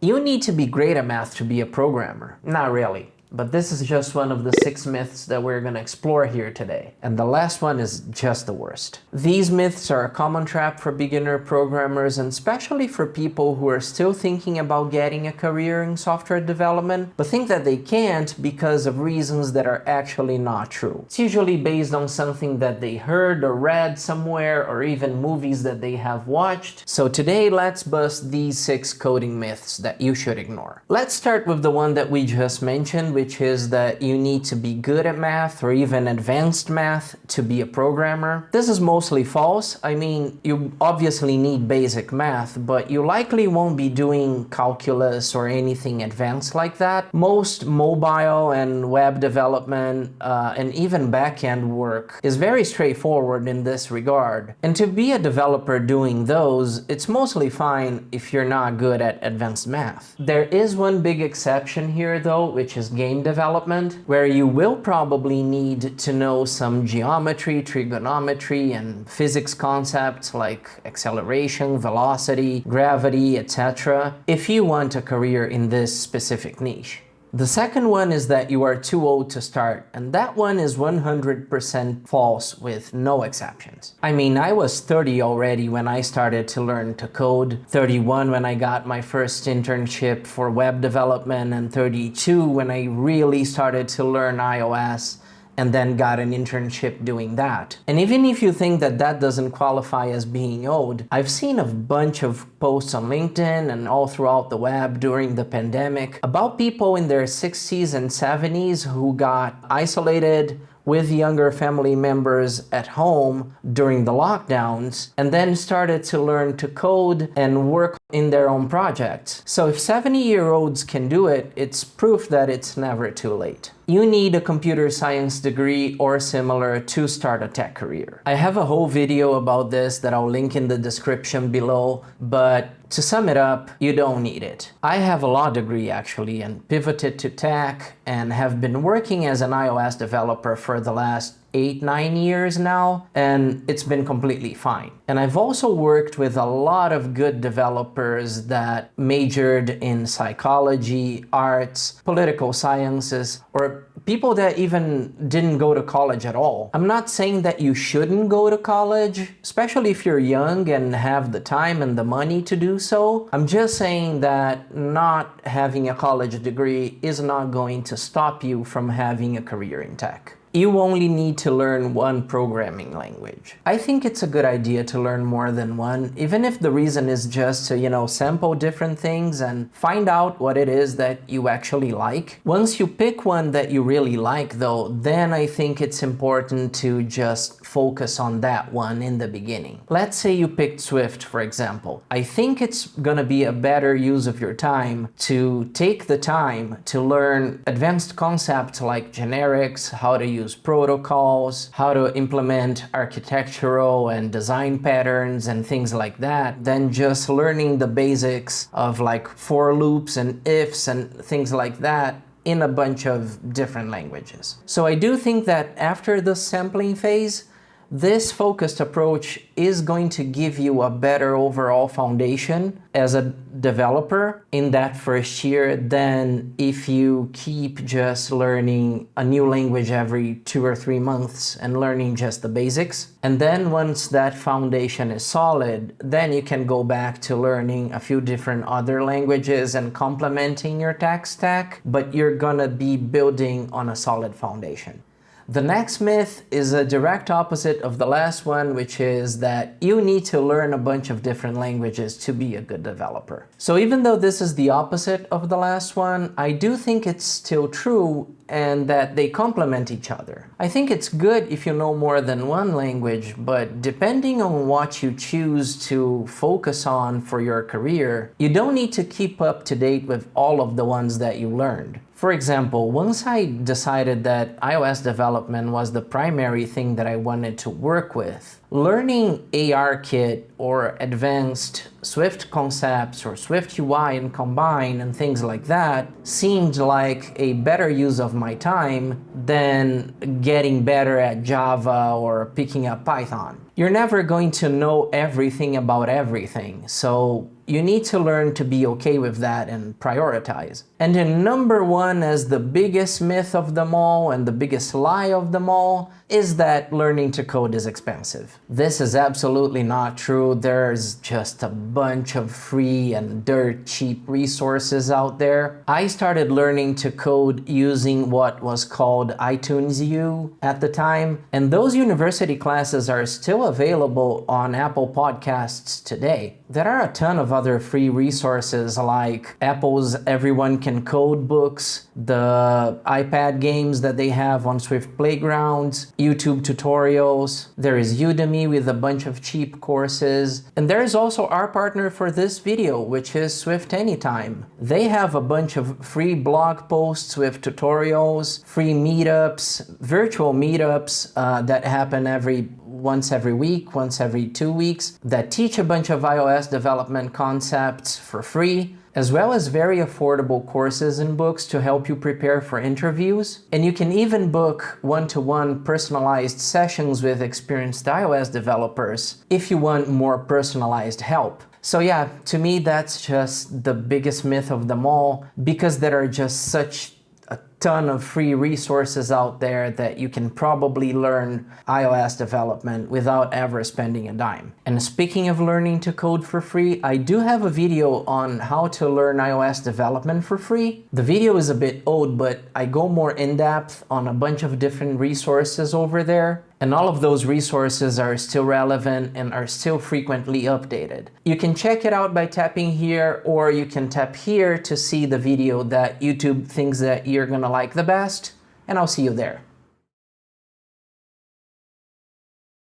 You need to be great at math to be a programmer. Not really. But this is just one of the 6 myths that we're going to explore here today. And the last one is just the worst. These myths are a common trap for beginner programmers, and especially for people who are still thinking about getting a career in software development, but think that they can't because of reasons that are actually not true. It's usually based on something that they heard or read somewhere, or even movies that they have watched. So today, let's bust these 6 coding myths that you should ignore. Let's start with the one that we just mentioned, which is that you need to be good at math or even advanced math to be a programmer. This is mostly false. I mean, you obviously need basic math, but you likely won't be doing calculus or anything advanced like that. Most mobile and web development and even back-end work is very straightforward in this regard. And to be a developer doing those, it's mostly fine if you're not good at advanced math. There is one big exception here though, which is game development, where you will probably need to know some geometry, trigonometry, and physics concepts like acceleration, velocity, gravity, etc., if you want a career in this specific niche. The second one is that you are too old to start, and that one is 100% false with no exceptions. I mean, I was 30 already when I started to learn to code, 31 when I got my first internship for web development, and 32 when I really started to learn iOS and then got an internship doing that. And even if you think that that doesn't qualify as being old, I've seen a bunch of posts on LinkedIn and all throughout the web during the pandemic about people in their 60s and 70s who got isolated with younger family members at home during the lockdowns and then started to learn to code and work in their own projects. So if 70-year-olds can do it, it's proof that it's never too late. You need a computer science degree or similar to start a tech career. I have a whole video about this that I'll link in the description below, but to sum it up, you don't need it. I have a law degree actually and pivoted to tech and have been working as an iOS developer for the last 8-9 years now, and it's been completely fine. And I've also worked with a lot of good developers that majored in psychology, arts, political sciences, or people that even didn't go to college at all. I'm not saying that you shouldn't go to college, especially if you're young and have the time and the money to do so. I'm just saying that not having a college degree is not going to stop you from having a career in tech. You only need to learn one programming language. I think it's a good idea to learn more than one, even if the reason is just to, sample different things and find out what it is that you actually like. Once you pick one that you really like though, then I think it's important to just focus on that one in the beginning. Let's say you picked Swift, for example. I think it's gonna be a better use of your time to take the time to learn advanced concepts like generics, how to use protocols, how to implement architectural and design patterns and things like that, than just learning the basics of like for loops and ifs and things like that in a bunch of different languages. So I do think that after the sampling phase, this focused approach is going to give you a better overall foundation as a developer in that first year than if you keep just learning a new language every 2 or 3 months and learning just the basics. And then once that foundation is solid, then you can go back to learning a few different other languages and complementing your tech stack, but you're gonna be building on a solid foundation. The next myth is a direct opposite of the last one, which is that you need to learn a bunch of different languages to be a good developer. So even though this is the opposite of the last one, I do think it's still true and that they complement each other. I think it's good if you know more than one language, but depending on what you choose to focus on for your career, you don't need to keep up to date with all of the ones that you learned. For example, once I decided that iOS development was the primary thing that I wanted to work with, Learning ARKit or advanced Swift concepts or Swift UI and Combine and things like that seemed like a better use of my time than getting better at Java or picking up Python. You're never going to know everything about everything, so you need to learn to be okay with that and prioritize. And then number one, as the biggest myth of them all and the biggest lie of them all, is that learning to code is expensive. This is absolutely not true. There's just a bunch of free and dirt cheap resources out there. I started learning to code using what was called iTunes U at the time, and those university classes are still available on Apple Podcasts today. There are a ton of other free resources like Apple's Everyone Can Code books, the iPad games that they have on Swift Playgrounds, YouTube tutorials. There is Udemy with a bunch of cheap courses. And there is also our partner for this video, which is Swift Anytime. They have a bunch of free blog posts with tutorials, free meetups, virtual meetups that happen once every week, once every 2 weeks, that teach a bunch of iOS development concepts for free, as well as very affordable courses and books to help you prepare for interviews. And you can even book one-to-one personalized sessions with experienced iOS developers if you want more personalized help. So yeah, to me, that's just the biggest myth of them all, because there are just such a ton of free resources out there that you can probably learn iOS development without ever spending a dime. And speaking of learning to code for free, I do have a video on how to learn iOS development for free. The video is a bit old, but I go more in depth on a bunch of different resources over there. And all of those resources are still relevant and are still frequently updated. You can check it out by tapping here, or you can tap here to see the video that YouTube thinks that you're gonna like the best, and I'll see you there.